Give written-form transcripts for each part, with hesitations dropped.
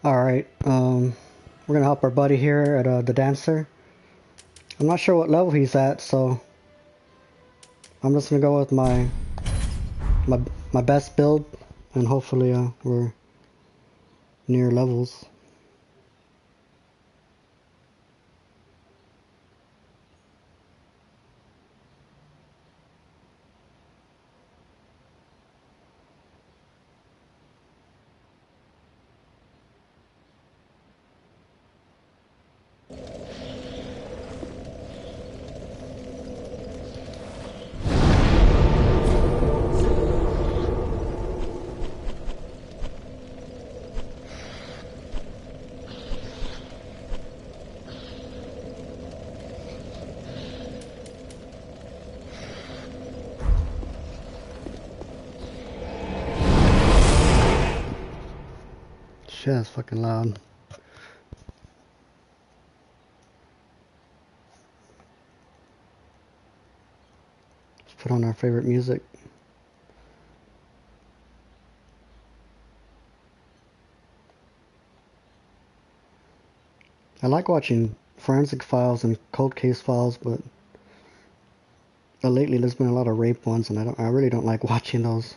Alright, we're gonna help our buddy here at the dancer. I'm not sure what level he's at, so I'm just gonna go with my best build, and hopefully we're near levels. Shit, that's fucking loud. Let's put on our favorite music. I like watching forensic files and cold case files, but lately there's been a lot of rape ones, and I really don't like watching those.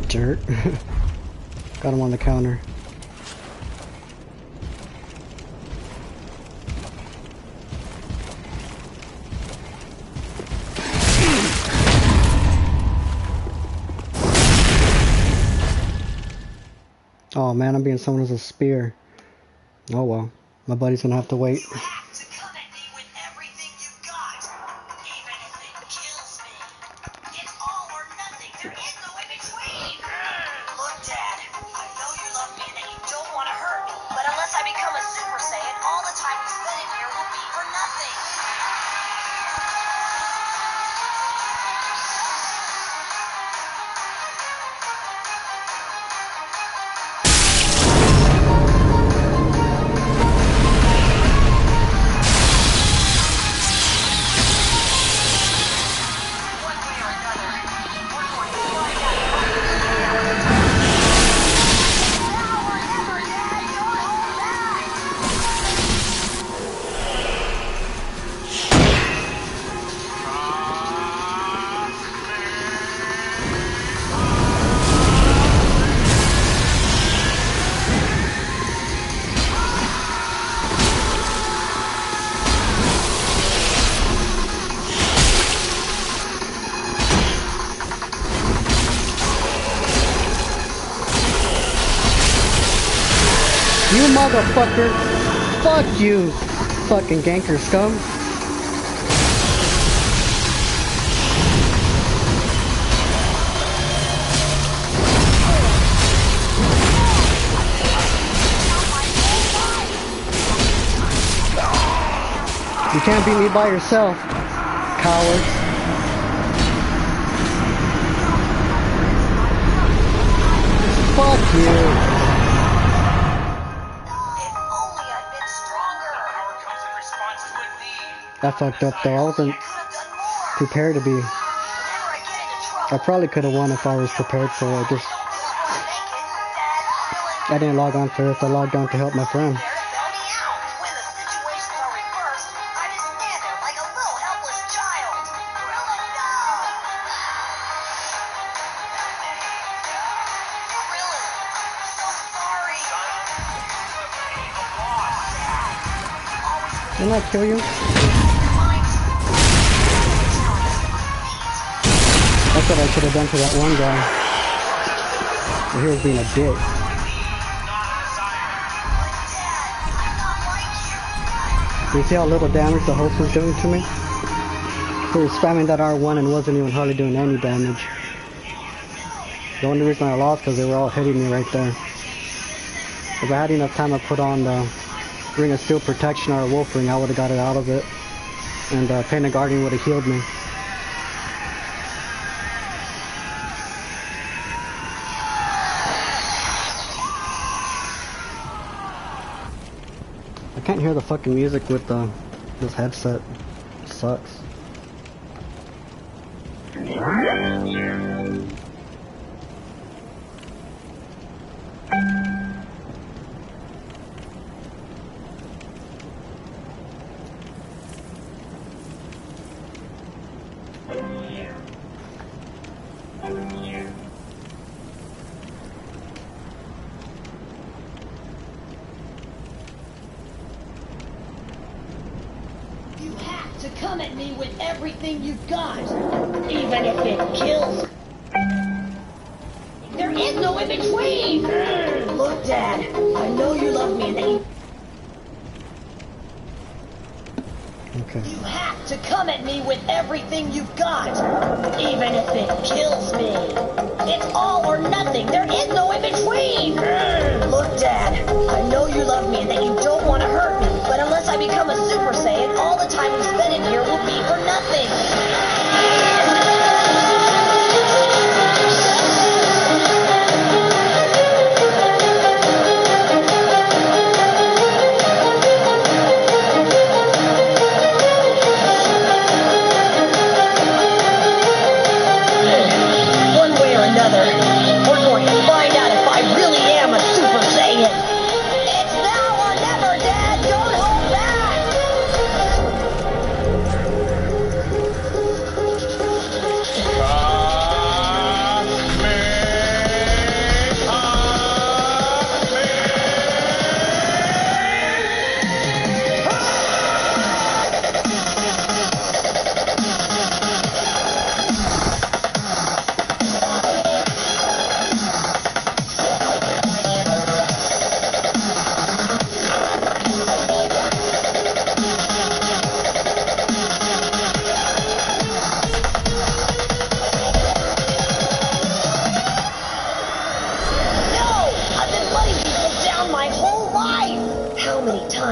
Dirt. Got him on the counter. Oh man, I'm being summoned as a spear. Oh well, my buddy's gonna have to wait. You motherfucker! Fuck you, fucking ganker scum! You can't beat me by yourself, cowards. Fuck you! That fucked up though. I wasn't prepared to be. I probably could have won if I was prepared for it. I didn't log on for this. I logged on to help my friend. Didn't I kill you? That's what I should have done to that one guy. He was being a dick. Do you see how little damage the host was doing to me? He was spamming that R1 and wasn't even hardly doing any damage. The only reason I lost because they were all hitting me right there. If I had enough time to put on the Ring of Steel Protection or a Wolf Ring, I would have got it out of it. And Painted Guardian would have healed me. I can't hear the fucking music with this headset. It sucks. You have to come at me with everything you've got, even if it kills. There is no in between. Look, Dad, I know you love me and that you. Okay. You have to come at me with everything you've got, even if it kills me. It's all or nothing. There is no in between. Look, Dad, I know you love me and that you don't want to hurt me, but unless I become a Super Saiyan, all the time we spend in here will be for nothing.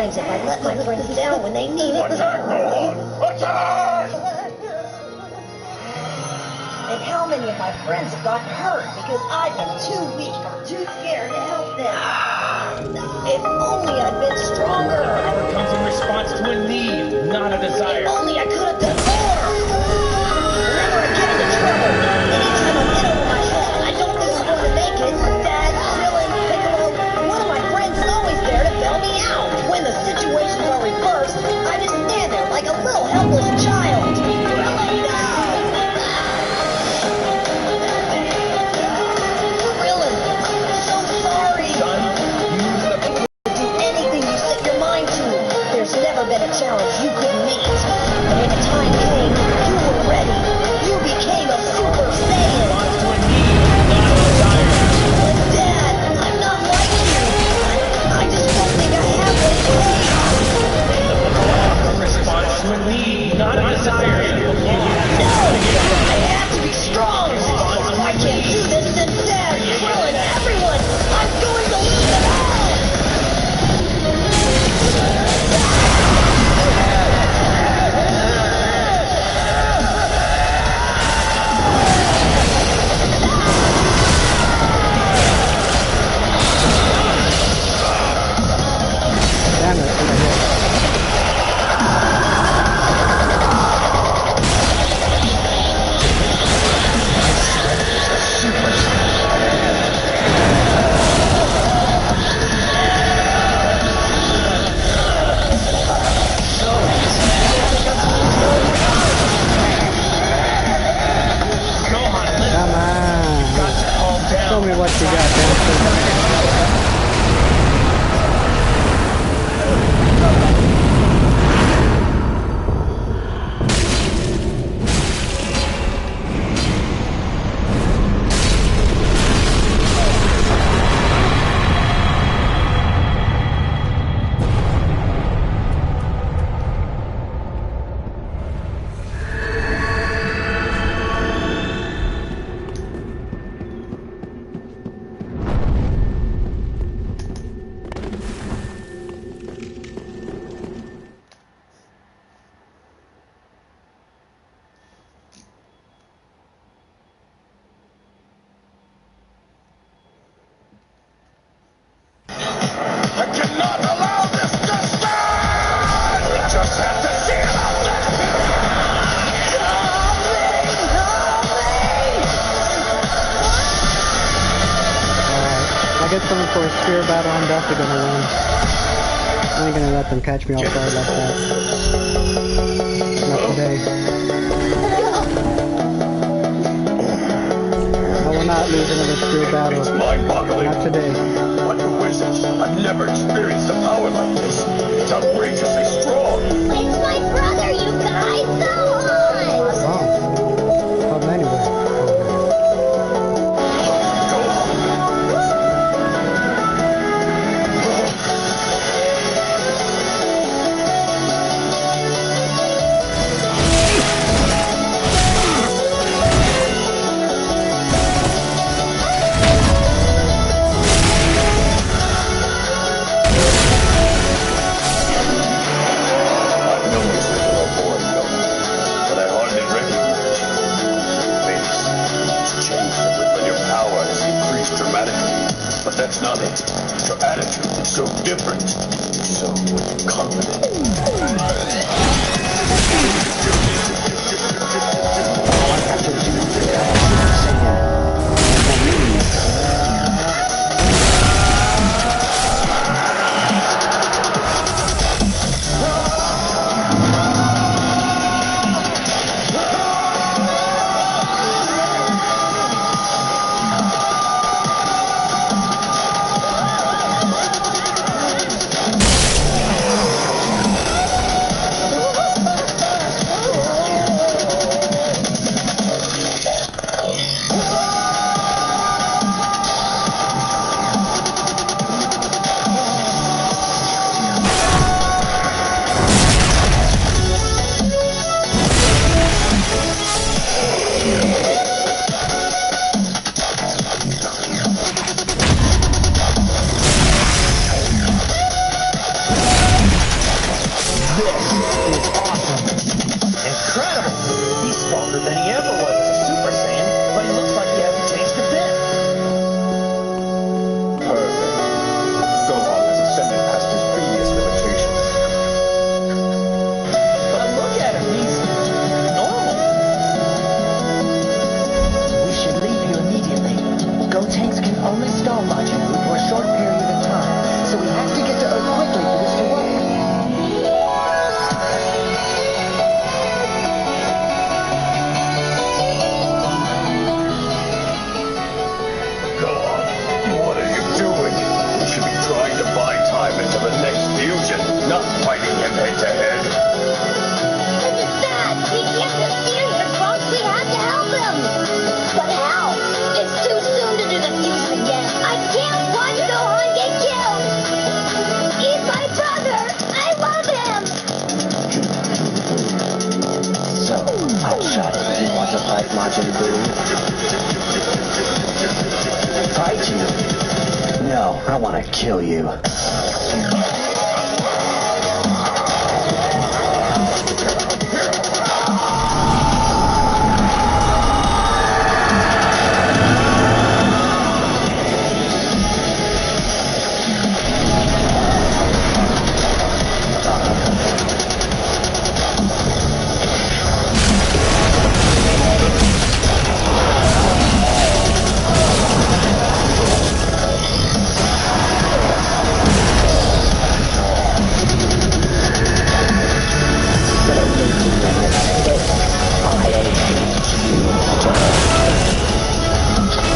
Have I let my friends down when they needed me? Attack, Gohan! Attack! And how many of my friends have gotten hurt because I've been too weak or too scared to help them? If only I'd been stronger. Whatever comes in response to a need, not a desire. If only I could have done more. Remember, I get into trouble. Anytime I'm in over my head, I don't think I'm going to make it. Dad, Krillin, Piccolo, one of my friends is always there to bail me out. When the situations are reversed, I just stand there like a little helpless child. Krillin, no! Krillin, I'm so sorry. Son, Do anything you set your mind to. There's never been a challenge you couldn't meet. And when the time came, you were ready. You became a Super Saiyan. coming for a spear battle, I'm definitely gonna win. I ain't gonna let them catch me off guard like that. Not today. I will not lose another spear battle. It's mind-boggling. Not today. What a wizard. I've never experienced a power like this. It's outrageously strong. It's my brother, you guys! So on! Oh. From anywhere. But that's not it. Your attitude is so different. So confident. All I have to do is become Super Saiyan. For me. Majin Buu. Fight you? No, I want to kill you.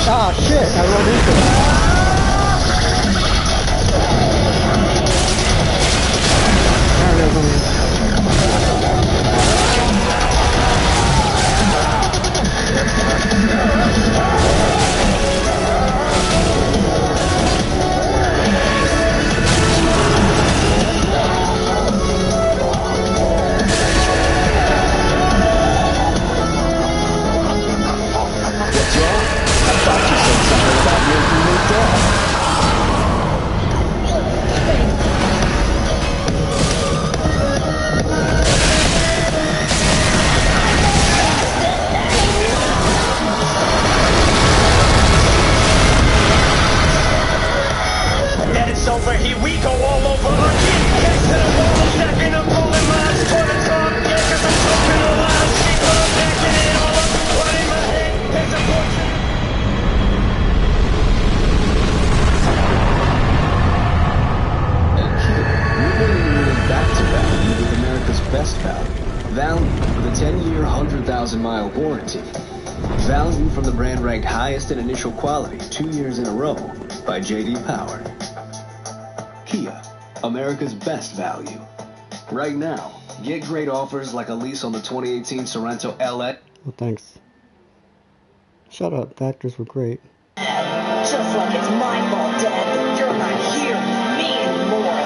Ah, shit, I rolled into it. There it is on me. Over here we go all over again. Next to the wall, stacking up all in my for the top. Yeah, cause I'm talking a lot. Shit, I'm backing it all up. What in my head? There's a portion. Pal. Value with a 10-year, 100,000-mile warranty. Value from the brand ranked highest in initial quality 2 years in a row by J.D. Power. Kia, America's best value. Right now, get great offers like a lease on the 2018 Sorento LX. Well, thanks. Shut up. The actors were great. Just like it's my fault, Dad, that you're not here with me anymore.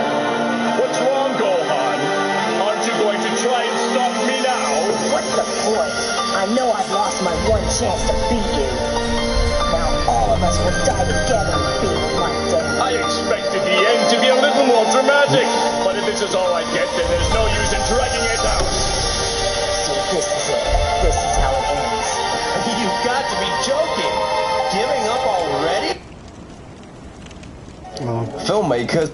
What's wrong, Gohan? Aren't you going to try and stop me now? What's the point? I know I've lost my one chance to beat you. Now all of us will die together and beat my dad. I expected the end to be a little more dramatic, but if this is all I get, then there's no use in dragging it out. So this is it. This is how it ends. You've got to be joking. Giving up already? Oh, Filmmakers.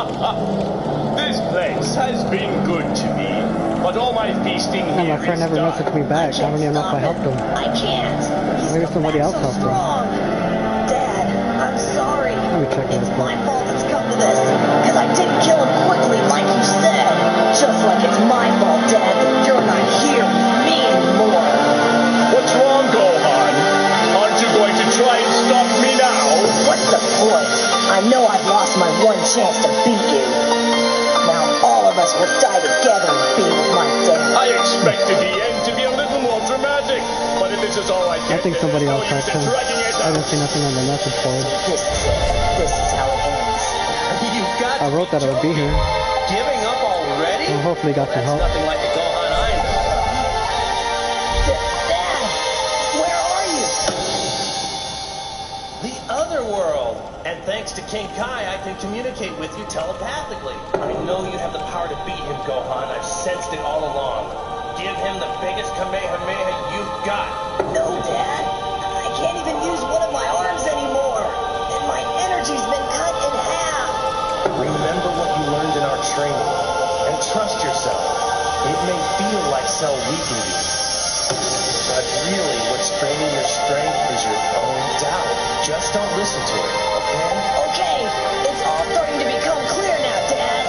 This place has been good to me, but all my feasting and here my friend is never done. messaged me back. I don't even know if I helped him. I can't. He's Maybe somebody else so helped him. strong. Dad, I'm sorry. Let me check it It's out. my fault it's come to this, because I didn't kill him quickly like you said. Just like it's my fault, Dad, that you're not here with me anymore. What's wrong, Gohan? Aren't you going to try and stop me now? What's the point? I know I've lost my one chance to beat you. Now all of us will die together and beat my dad. I expected the end to be a little more dramatic, but if this is all I I get, think then somebody there's no else use hacked in him. dragging it I out. didn't see nothing on the message board. This is it. This is how it ends. You've got I wrote that I would be here. Giving up already? Well, hopefully got some That's help. nothing like the Gohan I know. Dad, where are you? The other world! And thanks to King Kai, I can communicate with you telepathically. I know you have the power to beat him, Gohan. I've sensed it all along. Give him the biggest Kamehameha you've got. No, Dad. I can't even use one of my arms anymore. And my energy's been cut in half. Remember what you learned in our training. And trust yourself. It may feel like Cell weakened you. But really, what's draining your strength is your own doubt. Just don't listen to it, okay? Okay, it's all starting to become clear now, Dad.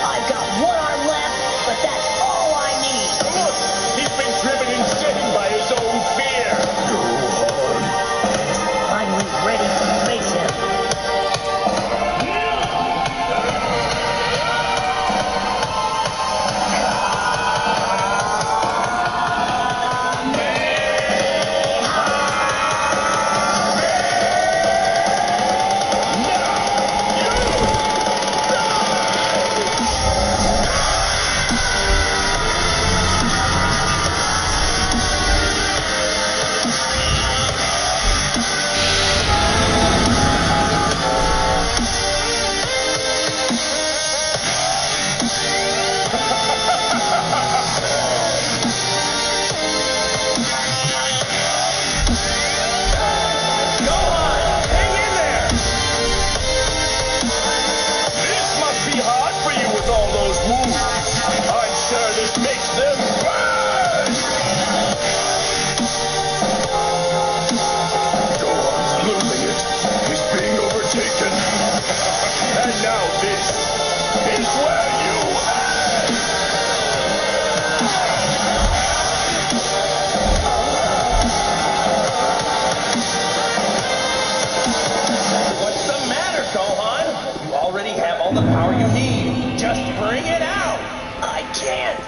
I've got one arm left, but that's all I need. Look, he's been driven insane by his own fear. Finally ready to face him. Gohan, hang in there. This must be hard for you with all those moves. I'm sure this makes them burn. Gohan's losing it. He's being overtaken. And now this is where you What's the matter, Gohan? You already have all the power you need. Just bring it out! I can't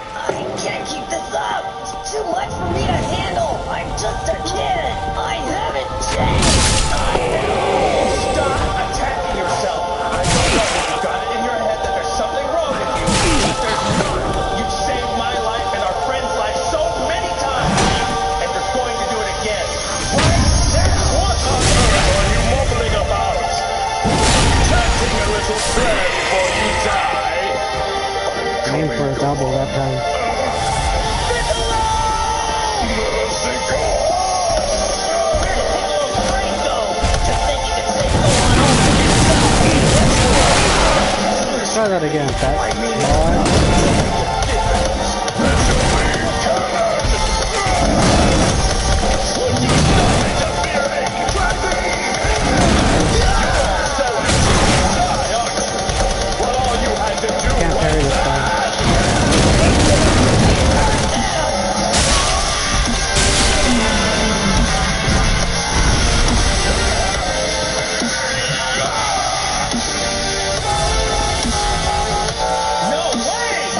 keep this up. It's too much for me to handle. I'm just a kid. I haven't changed. Stop attacking yourself! I don't know if you got it in your head that there's something wrong with you. But there's not. You've saved my double that time. Try that again, Can't parry this time. No way!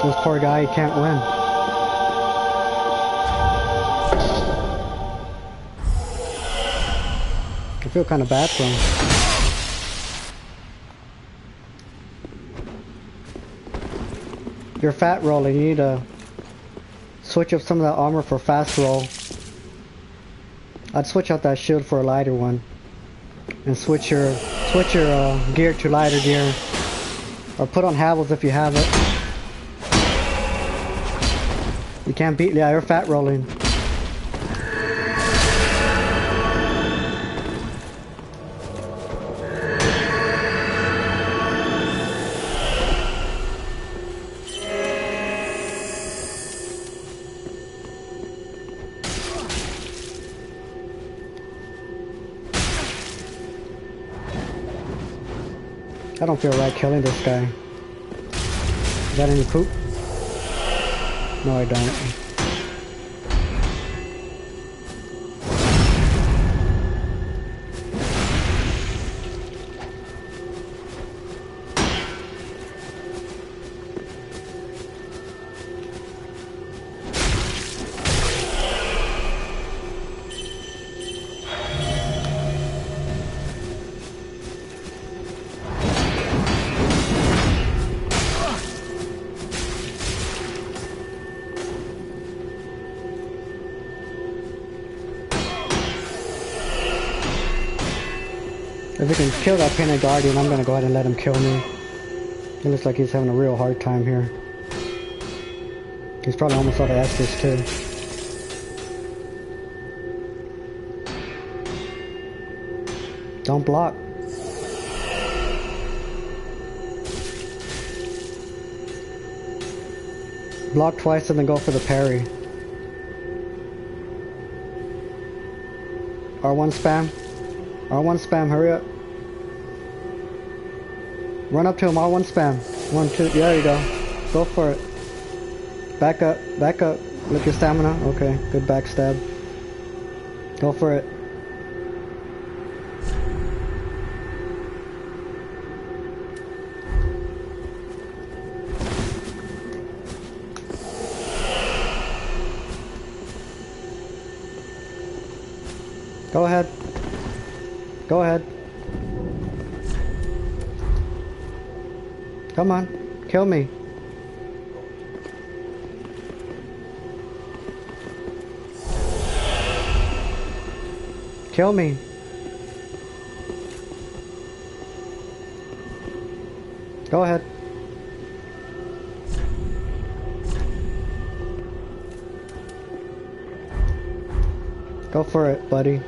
This poor guy, he can't win. I feel kind of bad for him. You're fat rolling, you need to switch up some of that armor for fast roll. I'd switch out that shield for a lighter one. And switch your gear to lighter gear. Or put on Havels if you have it. You can't beat, yeah, you're fat rolling. I don't feel right killing this guy. Got any poop? No, I don't. If we can kill that Painted Guardian, I'm gonna go ahead and let him kill me. It looks like he's having a real hard time here. He's probably almost out of Estus too. Don't block. Block twice and then go for the parry. R1 spam. R1 spam, hurry up. Run up to him, R1 spam. 1, 2, there you go. Go for it. Back up, back up. Look your stamina. Okay, good backstab. Go for it. Go ahead. Go ahead. Come on. Kill me. Kill me. Go ahead. Go for it, buddy.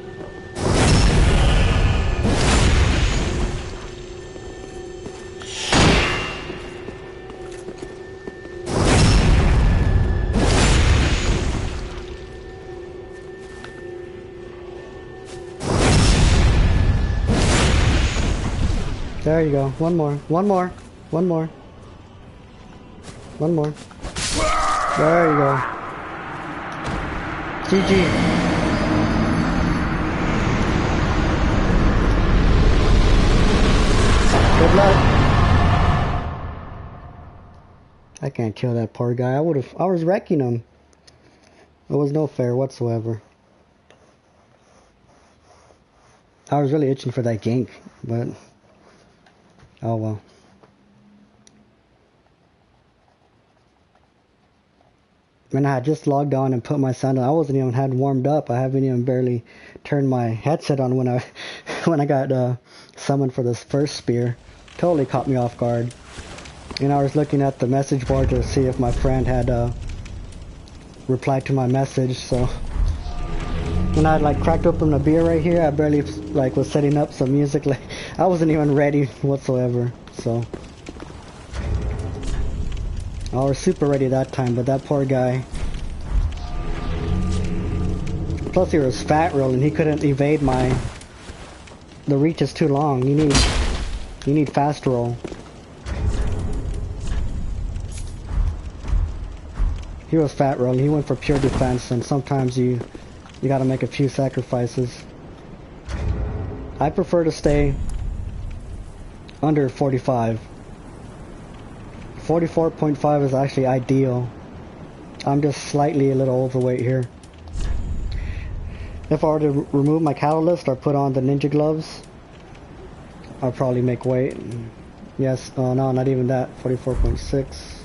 There you go. One more. One more. One more. One more. There you go. GG. Good luck. I can't kill that poor guy. I was wrecking him. There was no fair whatsoever. I was really itching for that gank, but oh well. And I had just logged on and put my sound on. I wasn't even had warmed up. I haven't even barely turned my headset on when I got summoned for this first spear. Totally caught me off guard. And I was looking at the message board to see if my friend had replied to my message. So when I like cracked open a beer right here, I barely like was setting up some music. Like I wasn't even ready whatsoever. So I was super ready that time, but that poor guy. Plus he was fat rolling. He couldn't evade my. The reach is too long. You need fast roll. He was fat rolling. He went for pure defense, and sometimes you gotta make a few sacrifices. I prefer to stay under 45. 44.5 is actually ideal. I'm just slightly a little overweight here. If I were to remove my catalyst or put on the ninja gloves, I'll probably make weight. Yes, oh no, not even that. 44.6.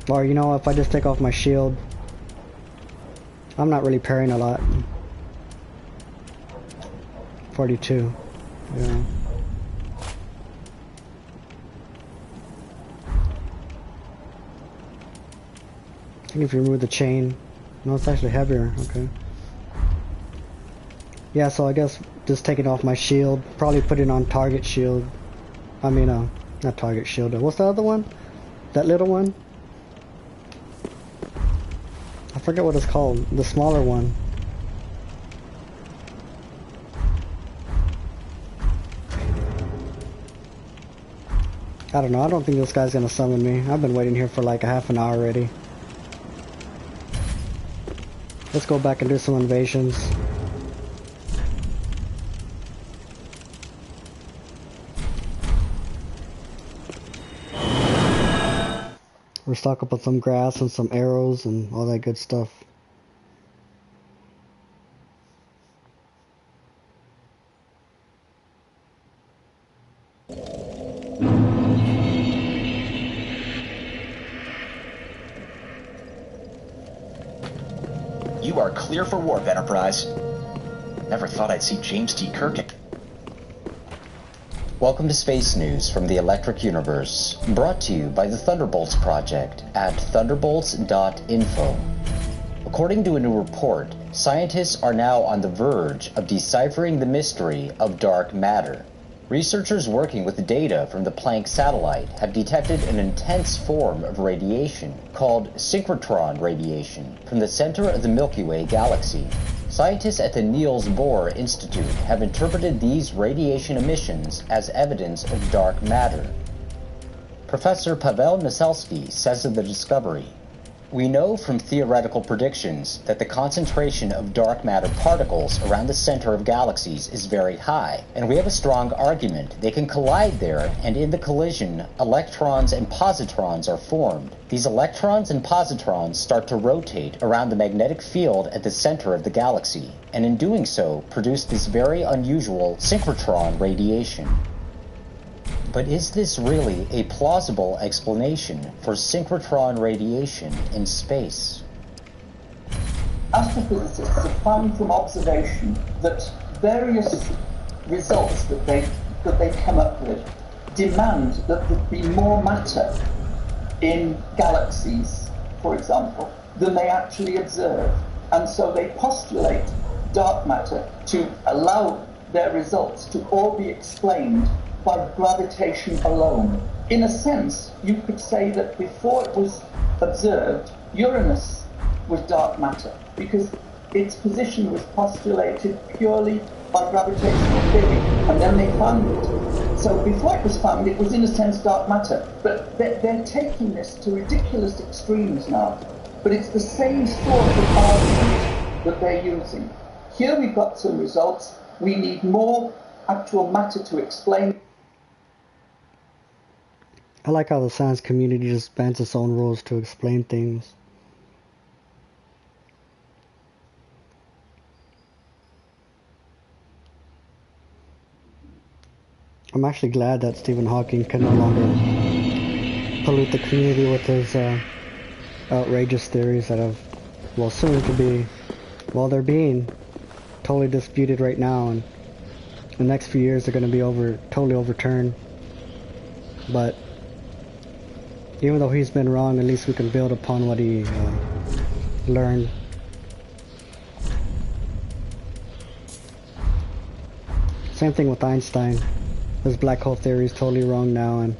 Or you know, if I just take off my shield, I'm not really parrying a lot. 42. Yeah. I think if you remove the chain, no, it's actually heavier. Okay. Yeah, so I guess just taking off my shield, probably putting on target shield. I mean, not target shield. What's the other one? That little one? I forget what it's called. The smaller one. I don't know. I don't think this guy's gonna summon me. I've been waiting here for like a half an hour already. Let's go back and do some invasions. We're stock up on some grass and some arrows and all that good stuff. You are clear for warp, Enterprise. Never thought I'd see James T. Kirk. Welcome to Space News from the Electric Universe, brought to you by the Thunderbolts Project at thunderbolts.info. According to a new report, scientists are now on the verge of deciphering the mystery of dark matter. Researchers working with data from the Planck satellite have detected an intense form of radiation called synchrotron radiation from the center of the Milky Way galaxy. Scientists at the Niels Bohr Institute have interpreted these radiation emissions as evidence of dark matter. Professor Pavel Maselsky says of the discovery, "We know from theoretical predictions that the concentration of dark matter particles around the center of galaxies is very high, and we have a strong argument they can collide there, and in the collision, electrons and positrons are formed. These electrons and positrons start to rotate around the magnetic field at the center of the galaxy, and in doing so, produce this very unusual synchrotron radiation." But is this really a plausible explanation for synchrotron radiation in space? Astrophysicists have found from observation that various results that they come up with demand that there be more matter in galaxies, for example, than they actually observe. And so they postulate dark matter to allow their results to all be explained by gravitation alone. In a sense, you could say that before it was observed, Uranus was dark matter, because its position was postulated purely by gravitational theory, and then they found it. So before it was found, it was in a sense dark matter. But they're taking this to ridiculous extremes now. But it's the same sort of argument that they're using. Here we've got some results. We need more actual matter to explain. I like how the science community just bends its own rules to explain things. I'm actually glad that Stephen Hawking can no longer pollute the community with his outrageous theories that have, well, soon to be, well, they're being totally disputed right now, and the next few years they're going to be totally overturned. But even though he's been wrong, at least we can build upon what he learned. Same thing with Einstein. His black hole theory is totally wrong now, and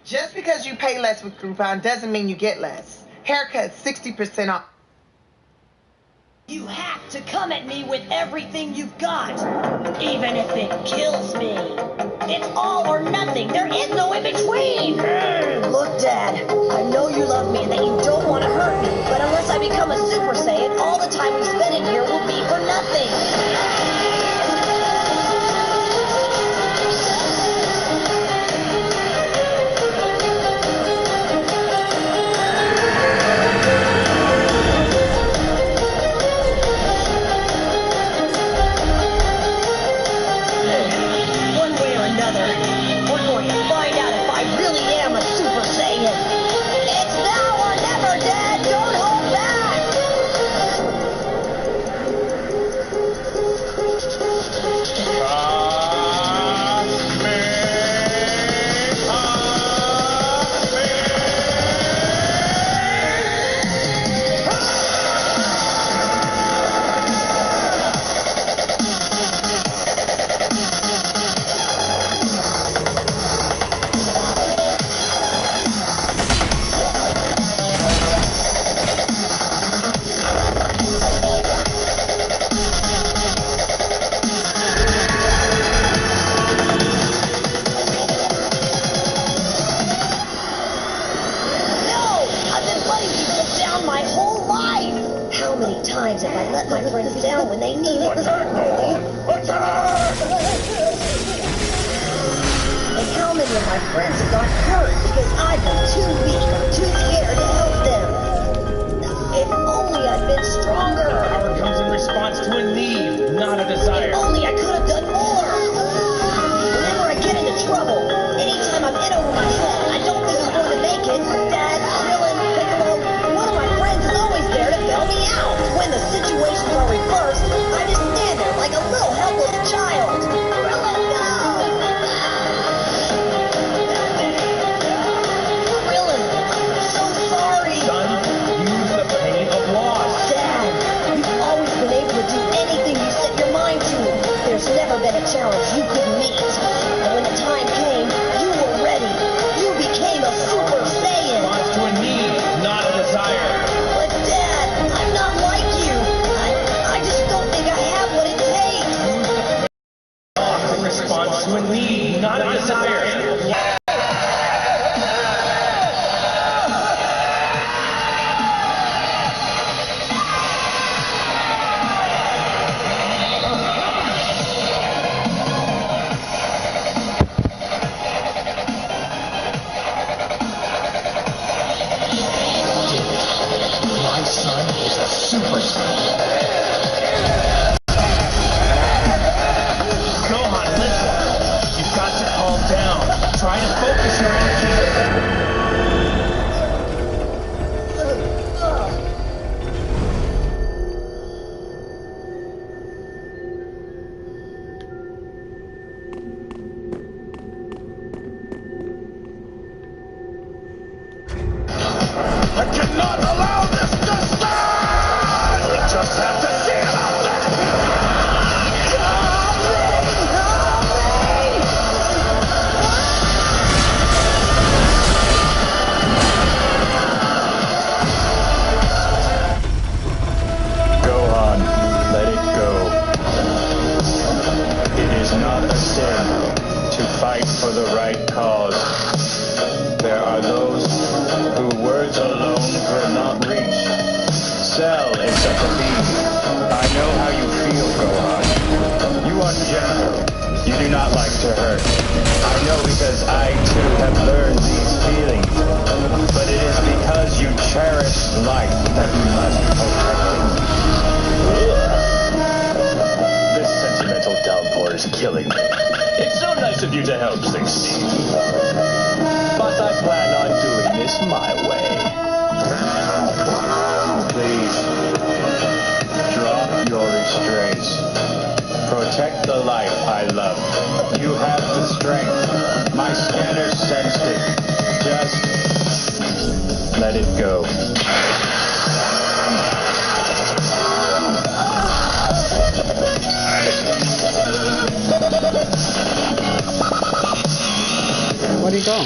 Just because you pay less with Groupon doesn't mean you get less. Haircut 60% off. You have to come at me with everything you've got, even if it kills me. It's all or nothing. There is no in between. Look, Dad, I know you love me and that you don't want to hurt me, but unless I become a Super Saiyan, all the time we spend in here will be for nothing. Where'd he go?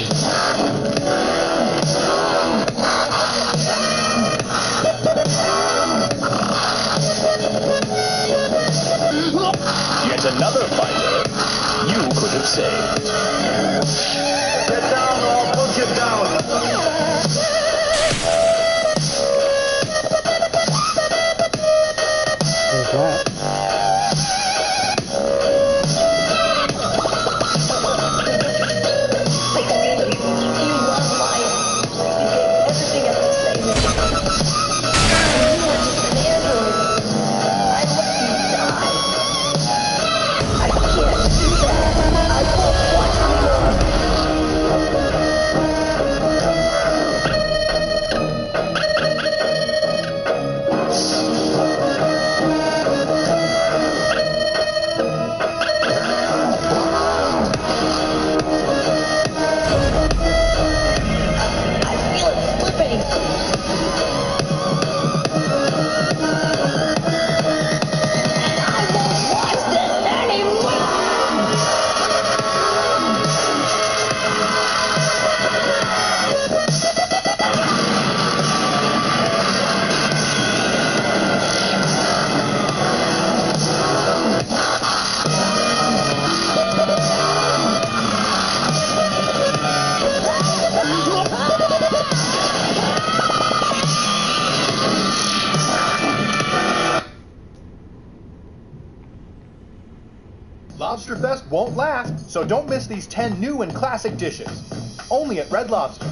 won't last, so don't miss these 10 new and classic dishes. Only at Red Lobster.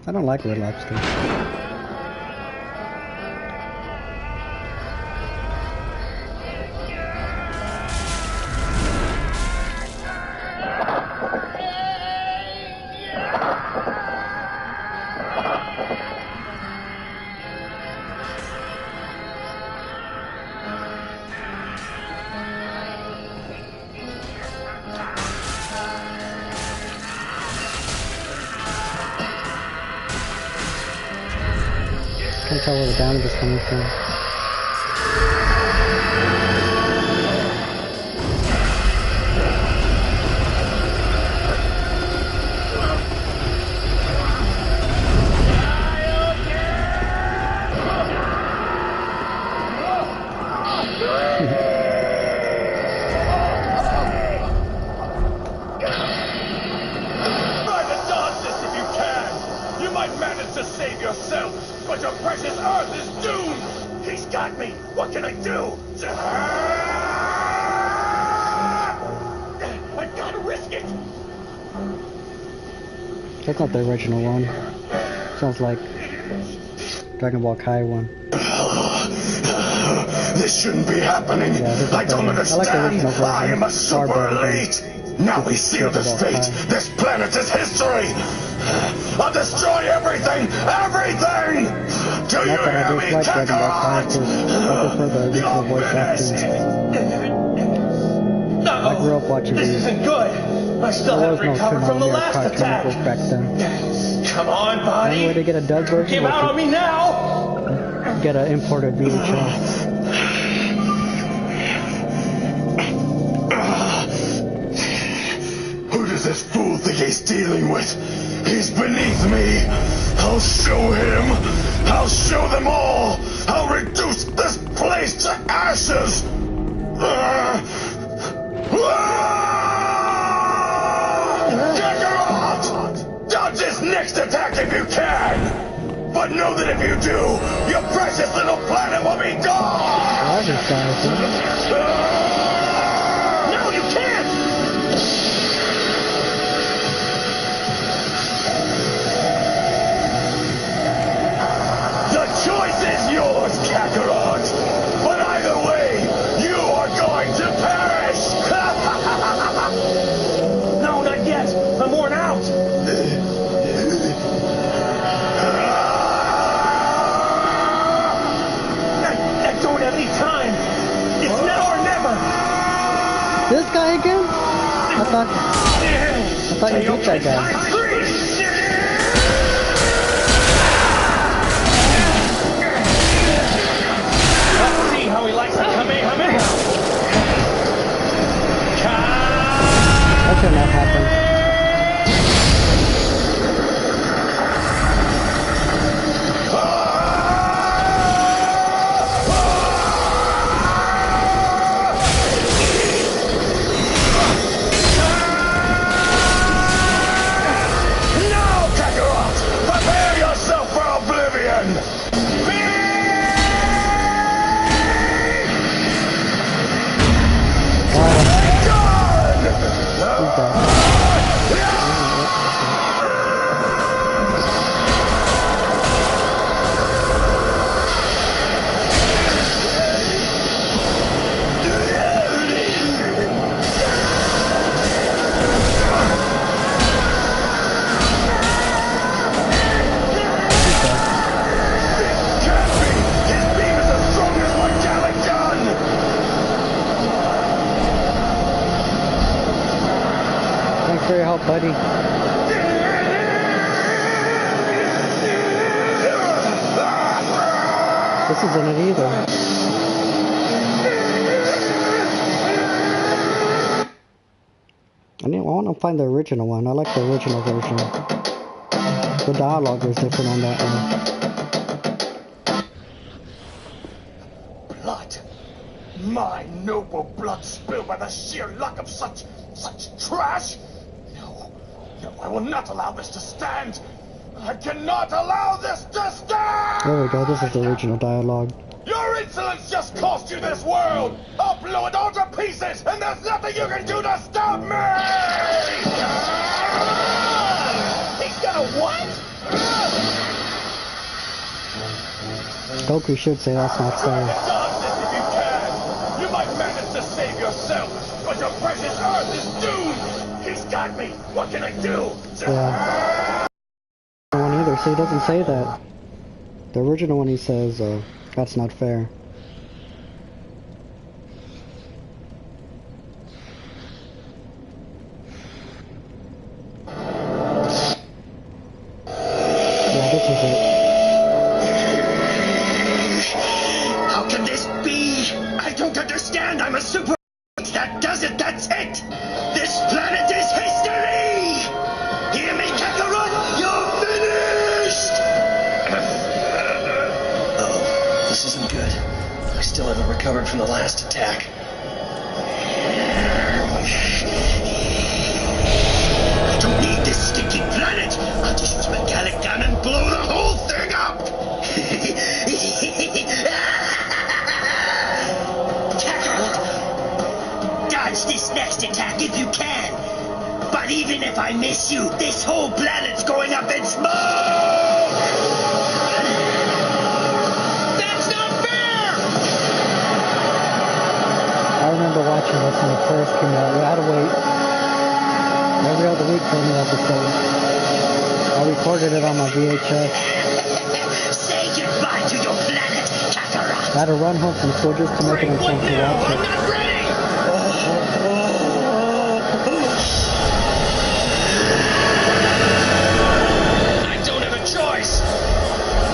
I don't like Red Lobster. Can't tell where the damage is coming from. Try to dodge this if you can! You might manage to save yourself, but your precious Earth is doomed! He's got me! What can I do? I gotta risk it! That's not the original one. Sounds like Dragon Ball Kai one. This shouldn't be happening. Yeah, this is I don't better. understand. I like the original version. I am a Far super better than elite. Now we seal this Dragon Ball fate. Kai. This planet is history. I'll destroy everything. Everything. Do you Not that I hear me, dislike Dragon Ball Kai, Kakarot? I prefer the original voice acting. I grew up watching This these. isn't good. I still There have was to no recover from the Toonami or last Cartoon attack. Network back then. Come on, The only way buddy. to get a dub version Give out on was me now. to get an imported VHS. Who does this fool think he's dealing with? He's beneath me. I'll show him. I'll show them all. I'll reduce this place to ashes. Kakarot! Dodge this next attack if you can. But know that if you do, your precious little planet will be gone. I just guys, No, you can't. The choice is yours, Kakarot. But either way, you are going to perish. No, not yet. I'm worn out. I don't have any time. It's now or never. this guy again? I thought you beat that guy. Let's see how he likes the Kamehameha. That should not happen. Now, Kakarot, prepare yourself for oblivion. Who's that? Can't be. His beam is as strong as my Gallic gun. Thanks for your help, buddy. This isn't it either. I want to find the original one. I like the original version. The dialogue is different on that one. Blood. My noble blood spilled by the sheer luck of such trash. No, I will not allow this to stand. I cannot allow this to stand! There we go. This is the original dialogue. Your insolence just cost you this world! I'll blow it all to pieces! this, and there's nothing you can do to stop me! He's gonna what? Goku should say that's not fair. Stop this if you can! You might manage to save yourself, but your precious Earth is doomed! He's got me! What can I do? Yeah. One either, so he doesn't say that. The original one he says, that's not fair. Yeah, this is it. How can this be? I don't understand. I'm a super... That does it. That's it. This planet is history. Hear me, Kakarot? You're finished. Oh, this isn't good. I still haven't recovered from the last attack. I don't need this stinking planet. I'll just use my Gallic gun and blow the whole thing up. Kakarot, dodge this next attack if you can. But even if I miss you, this whole planet's going up in smoke! That's not fair! I remember watching this when it first came out. We had to wait every other week for a new episode. I recorded it on my VHS. Say goodbye to your planet, Kakarot! I had to run home from school just to make it in time to watch I'm it. not ready! I don't have a choice!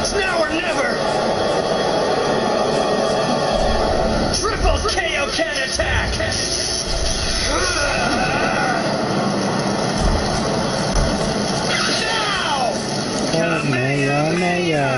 It's now or never! Triple Kaioken attack! Now! Kamehameha.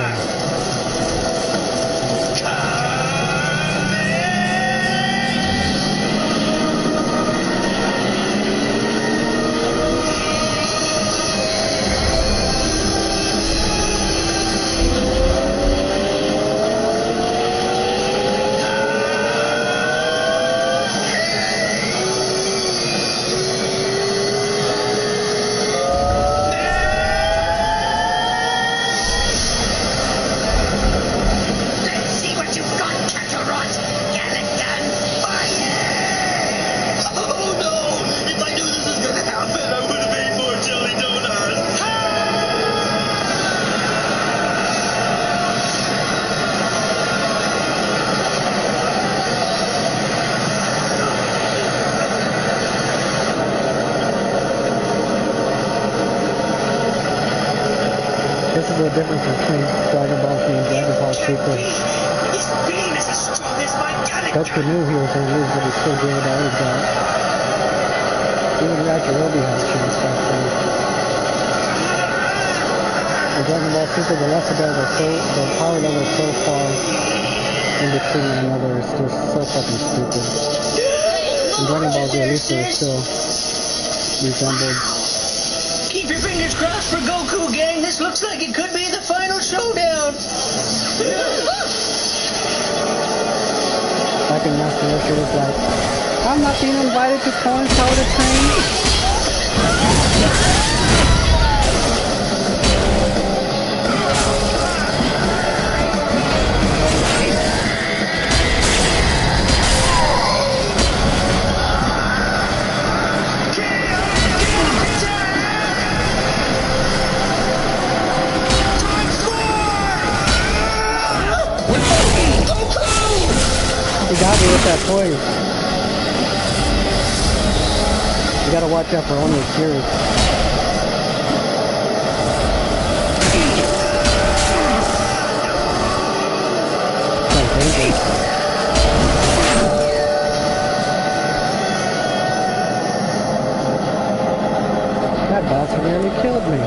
Let's see what you've got, Kakarot! Gallic gun, fire! Oh no! If I knew this was gonna happen, I would have made more jelly donuts! This is the difference between Dragon Ball Z and Dragon Ball Super. This beam is as strong as my Gallic Goku gun! knew he was going to lose, but he still gave it all he's got. Even Yajirobe had a chance back then. In Dragon Ball Super, the lesser guys are the power level is so far in between one another, it's just so fucking stupid. In Dragon Ball Z, at least they still resembled. Keep your fingers crossed for Goku, gang. This looks like it could be the final showdown. Back in Master Roshi was like, I'm not being invited to Coin's Power to Train. He got me with that poise. You gotta watch out for only Fury. That bastard nearly killed me.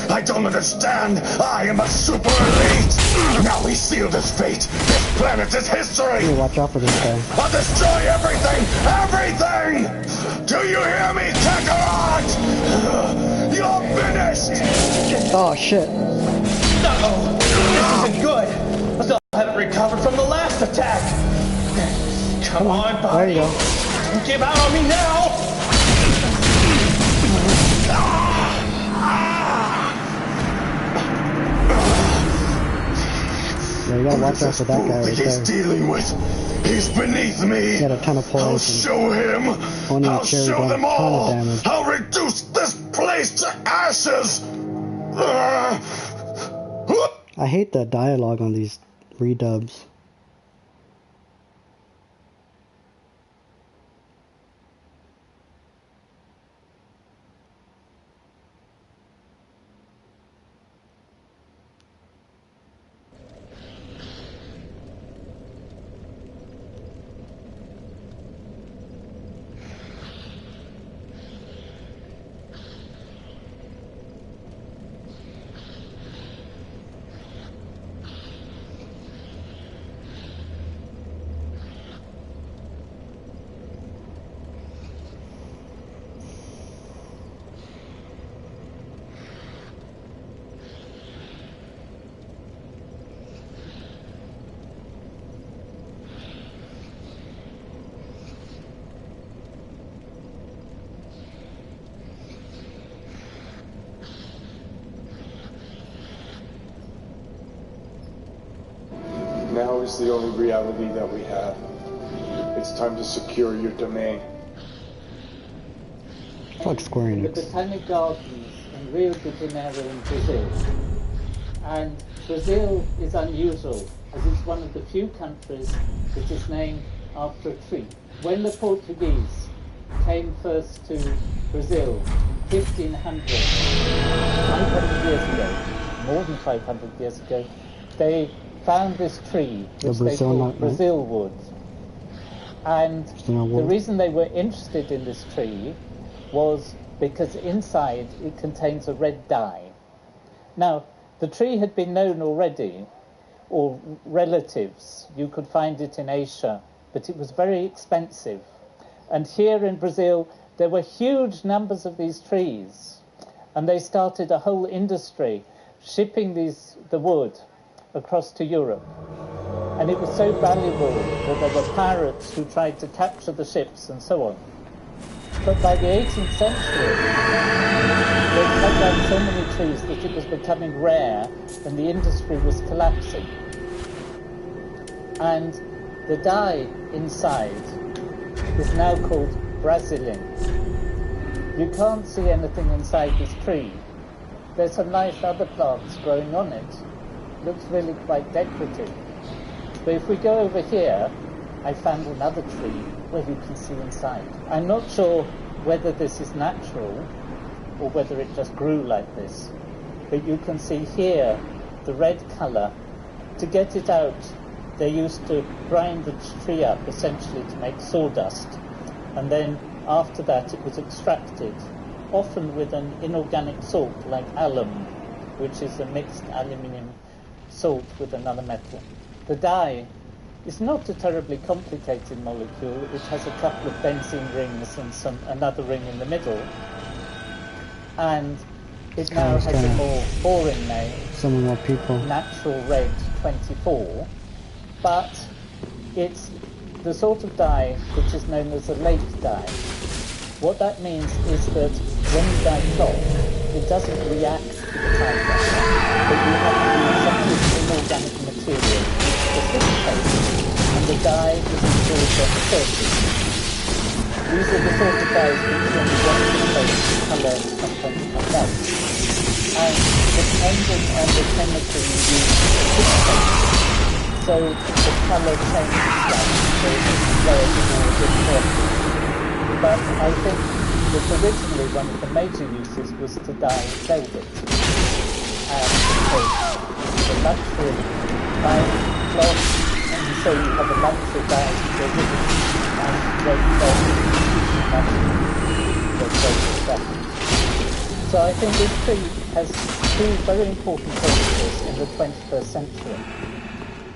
I don't understand. I am a super elite. Now we sealed his fate. This planet planet is history! You need to watch out for this guy. I'll destroy everything! Everything! Do you hear me, Kakarot? You're finished! Oh shit. Uh-oh! This isn't good! I still haven't recovered from the last attack! Come on, There you buddy! go. Give out on me now! Yeah, you gotta watch out for that guy right He's there. dealing with. He's beneath me. He had a ton of I'll poison. show him. Only I'll cherry show done a them ton of all. damage. I'll reduce this place to ashes. I hate the dialogue on these redubs. Now is the only reality that we have. It's time to secure your domain. Fuck Square The Enix. Botanic Gardens in Rio de Janeiro in Brazil. And Brazil is unusual as it's one of the few countries that is named after a tree. When the Portuguese came first to Brazil in 1500, 500 years ago, more than 500 years ago, they found this tree, which they called Brazil wood. And the reason they were interested in this tree was because inside it contains a red dye. Now, the tree had been known already, or relatives. You could find it in Asia, but it was very expensive. And here in Brazil, there were huge numbers of these trees. And they started a whole industry shipping the wood across to Europe. And it was so valuable that there were pirates who tried to capture the ships and so on. But by the 18th century, they cut down so many trees that it was becoming rare and the industry was collapsing. And the dye inside is now called Brazilin. You can't see anything inside this tree. There's some nice other plants growing on it. Looks really quite decorative. But if we go over here, I found another tree where you can see inside. I'm not sure whether this is natural or whether it just grew like this. But you can see here the red colour. To get it out, they used to grind the tree up essentially to make sawdust. And then after that it was extracted, often with an inorganic salt like alum, which is a mixed aluminium salt with another metal. The dye is not a terribly complicated molecule. It has a couple of benzene rings and another ring in the middle. And it now has a more boring name, Some more people. Natural Red 24. But it's the sort of dye which is known as a lake dye. What that means is that when you dye cloth, it doesn't react to the time dye, but you have to use some inorganic material to precipitate it, and the dye is absorbed on the surface. These are the sort of dyes which when you want to place colour sometimes comes out. And depending on the chemical you use to precipitate it, so the colour changes slightly, so it's red or purple. But I think that originally one of the major uses was to dye velvet. And because it's a luxury dye cloth, and so you have a luxury dye to go with it. And red velvet and red velvet stuff. So I think this tree has two very important purposes in the 21st century.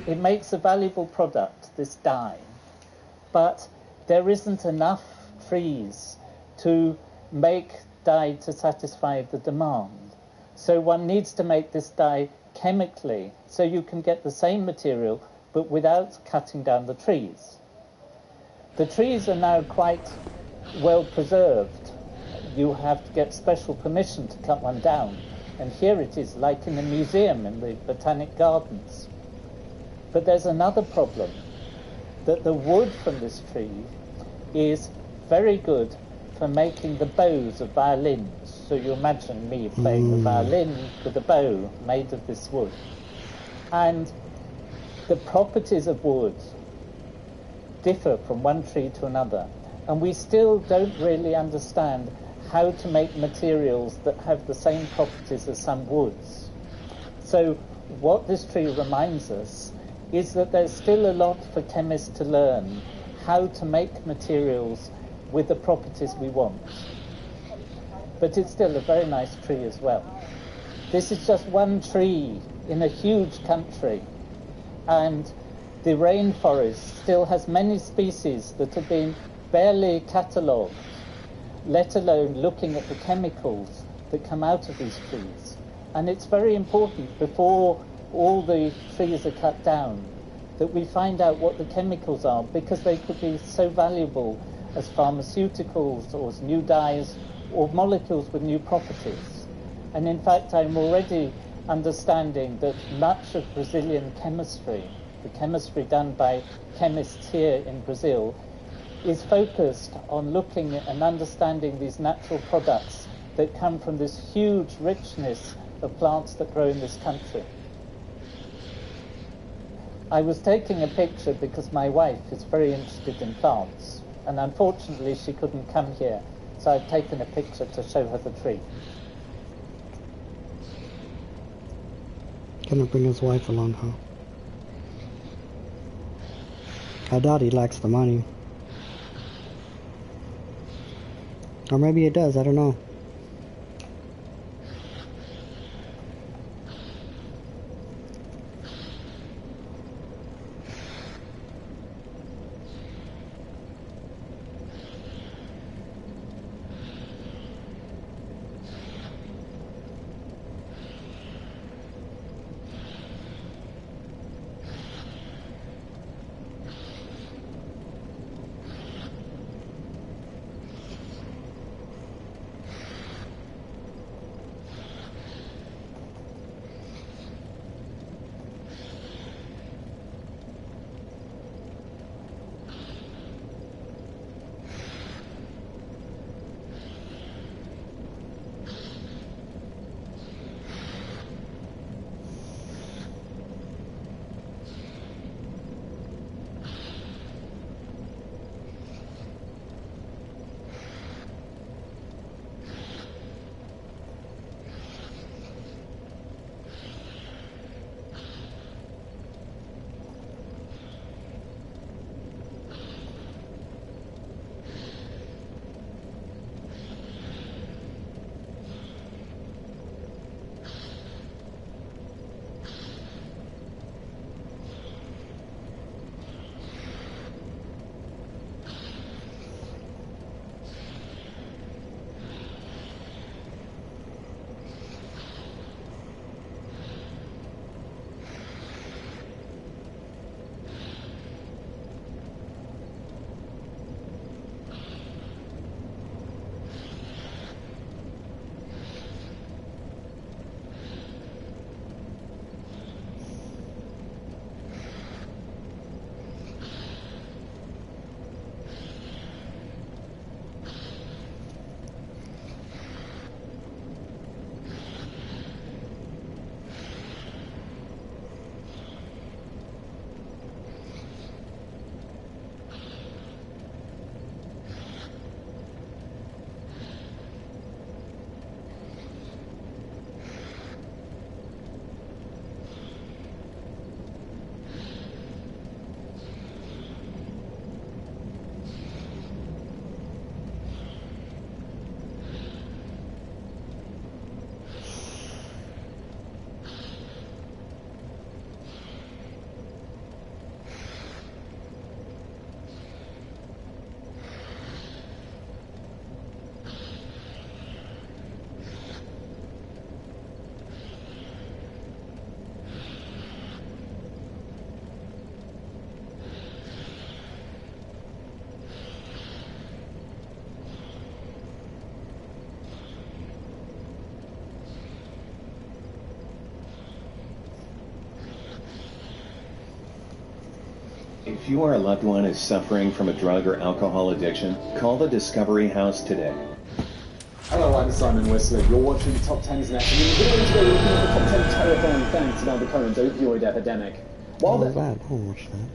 it makes a valuable product, this dye, but there isn't enough trees to make dye to satisfy the demand. So one needs to make this dye chemically, so you can get the same material, but without cutting down the trees. The trees are now quite well preserved. You have to get special permission to cut one down. And here it is, like in a museum in the Botanic Gardens. But there's another problem, that the wood from this tree is very good for making the bows of violins. So you imagine me playing the violin with a bow made of this wood. And the properties of wood differ from one tree to another. And we still don't really understand how to make materials that have the same properties as some woods. So what this tree reminds us is that there's still a lot for chemists to learn, how to make materials with the properties we want. But it's still a very nice tree as well. This is just one tree in a huge country, and the rainforest still has many species that have been barely catalogued, let alone looking at the chemicals that come out of these trees. And it's very important, before all the trees are cut down, that we find out what the chemicals are, because they could be so valuable as pharmaceuticals or as new dyes or molecules with new properties. And in fact, I'm already understanding that much of Brazilian chemistry, the chemistry done by chemists here in Brazil, is focused on looking at and understanding these natural products that come from this huge richness of plants that grow in this country. I was taking a picture because my wife is very interested in plants, and unfortunately she couldn't come here, so I've taken a picture to show her the tree. Gonna bring his wife along, huh? I doubt he likes the money. Or maybe it does, I don't know. If your loved one is suffering from a drug or alcohol addiction, call the Discovery House today. Hello, I'm Simon Whistler. You're watching Top 10's Net, and in the video today we're looking at the top 10 terrifying facts about the current opioid epidemic. While What was that? I don't watch that.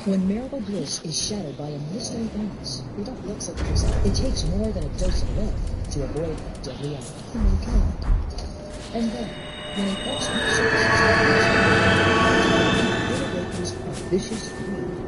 When marital bliss is shattered by a mystery illness, we don't look so crazy. It takes more than a dose of love to avoid deadly hour. And then, when an ultimate service is a vicious greed.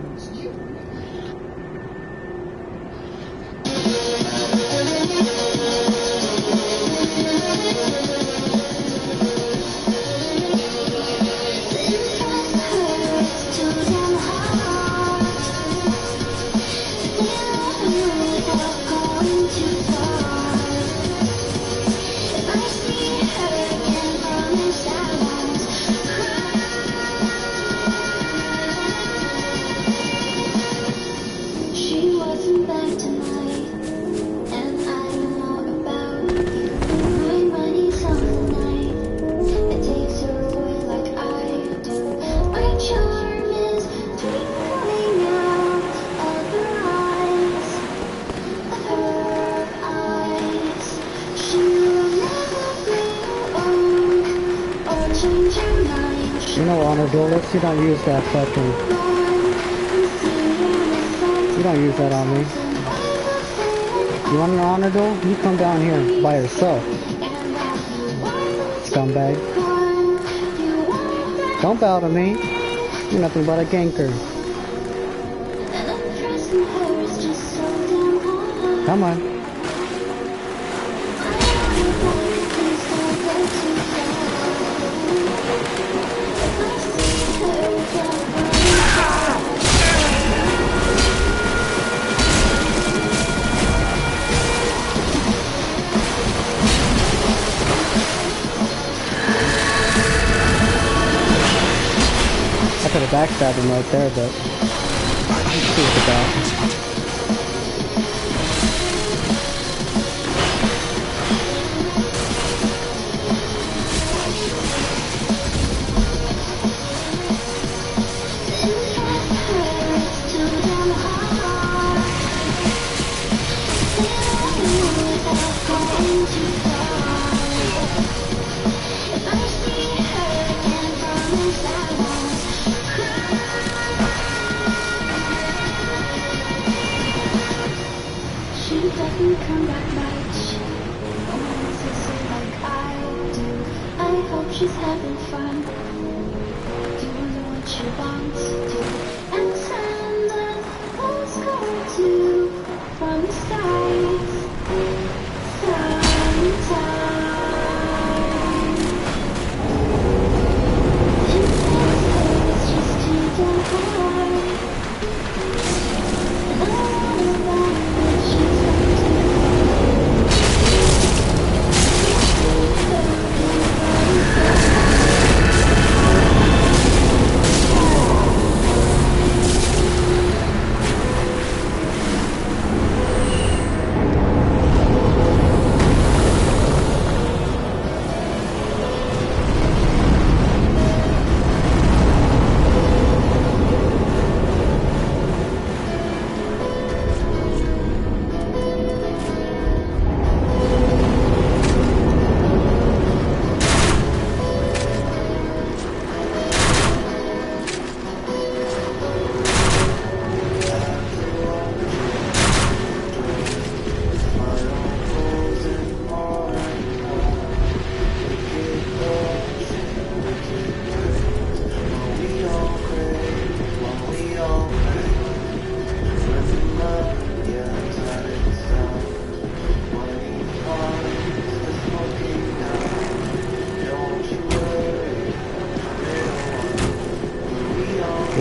You know, Honor Dulles, you don't use that fucking... You don't use that on me. You want your Honor Duel? You come down here by yourself. Scumbag. Don't bow to me. You're nothing but a ganker. Come on. I could have backstabbed him right there, but let's see what the back. Come back much. Like I do. I hope she's having fun. Doing what she wants to. And send a postcard to from the skies. Sometime. It's just too damn hard. And I wanna back when she's back to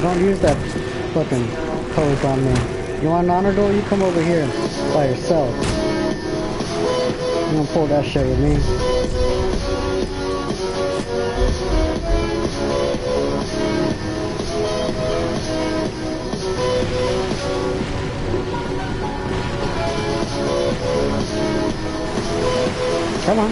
So don't use that fucking pose on me. You want an honor duel? You come over here by yourself. You don't pull that shit with me. Come on.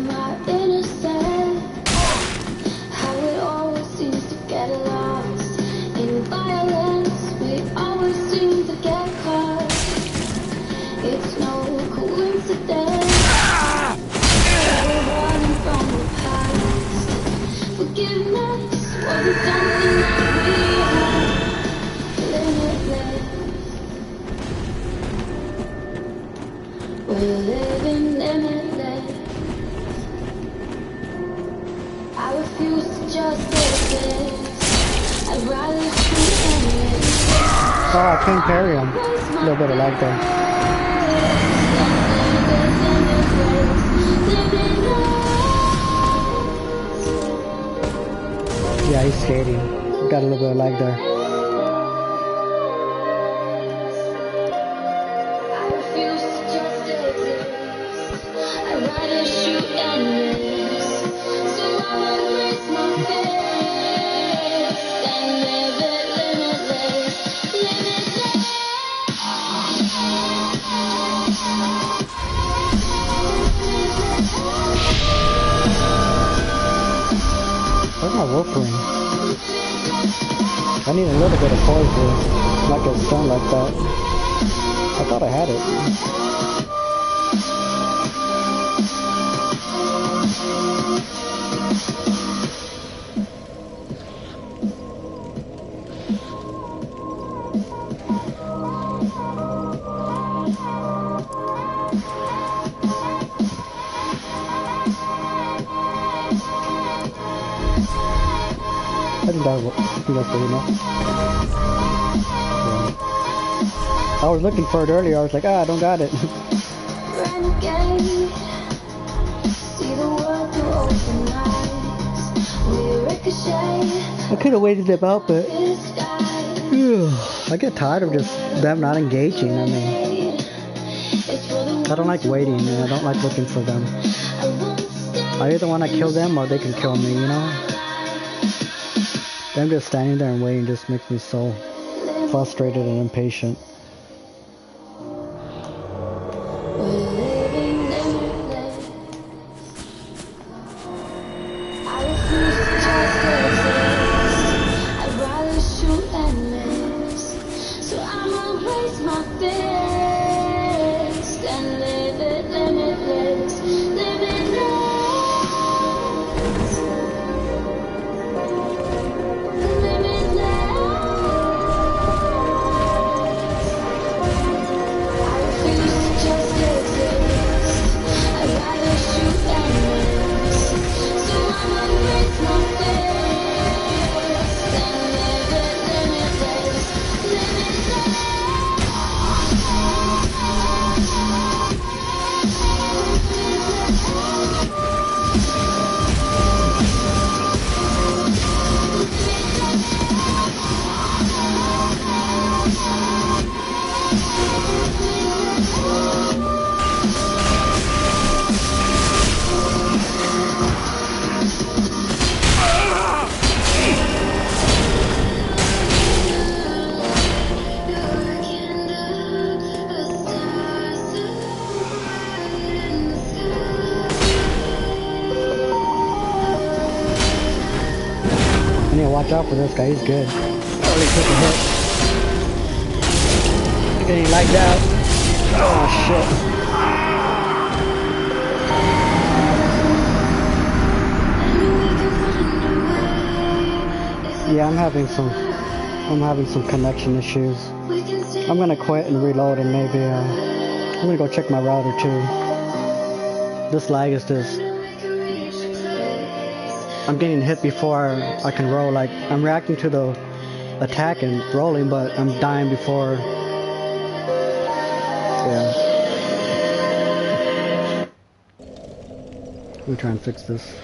My innocence, how it always seems to get lost in violence. We always seem to get caught. It's no coincidence that we're running from the past. Forgiveness wasn't something that we had. Limitless, we're living limitless. I refuse to just exist. I'd rather shoot and live. Oh, I can't parry him. A little bit of lag there. Yeah, he's skating. Got a little bit of lag there. I refuse to just exist. I'd rather shoot and miss. So I will raise my fist and live it limitless, limitless. Where's my wolf ring? I need a little bit of poison. Not get stunned like that. I thought I had it. I think that was good enough. Yeah. I was looking for it earlier. I was like, I don't got it. Renegade, see the world through open eyes. We ricochet. I could have waited them out, but This sky. I get tired of just them not engaging. I mean, I don't like waiting, and I don't like looking for them. I either want to kill them or they can kill me, you know? Them just standing there and waiting just makes me so frustrated and impatient. We're living limitless. watch out for this guy. He's good. Oh, he took a hit. He's getting lagged out. Oh shit. Yeah, I'm having some connection issues. I'm gonna quit and reload, and maybe I'm gonna go check my router too. This lag is just, I'm getting hit before I can roll. Like, I'm reacting to the attack and rolling, but I'm dying before. Yeah. Let me try and fix this.